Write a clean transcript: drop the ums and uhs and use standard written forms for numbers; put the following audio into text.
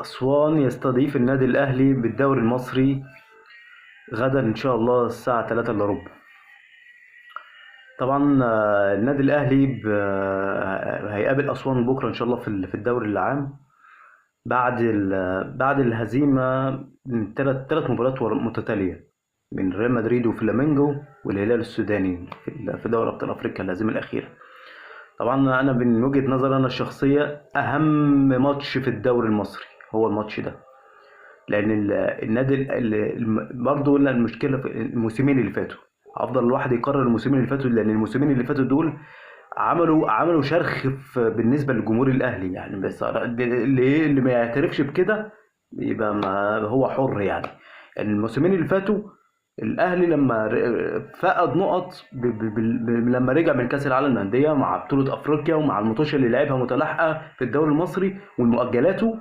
أسوان يستضيف النادي الأهلي بالدوري المصري غدا إن شاء الله الساعة 3 إلا ربع. طبعا النادي الأهلي هيقابل أسوان بكرة إن شاء الله في الدوري العام بعد الهزيمة من ثلاث مباريات متتالية من ريال مدريد وفلامينجو والهلال السوداني في دوري أبطال أفريقيا الهزيمة الأخيرة. طبعا أنا من وجهة نظري أنا الشخصية أهم ماتش في الدوري المصري هو الماتش ده، لان النادي برضه قلنا المشكله في الموسمين اللي فاتوا. افضل الواحد يقرر الموسمين اللي فاتوا، لان الموسمين اللي فاتوا دول عملوا شرخ بالنسبه للجمهور الاهلي يعني. بس اللي ما يعترفش بكده يبقى ما هو حر يعني. الموسمين اللي فاتوا الاهلي لما فقد نقط لما رجع من كاس العالم للانديه مع بطوله افريقيا ومع الماتش اللي لعبها متلاحقه في الدوري المصري والمؤجلاته،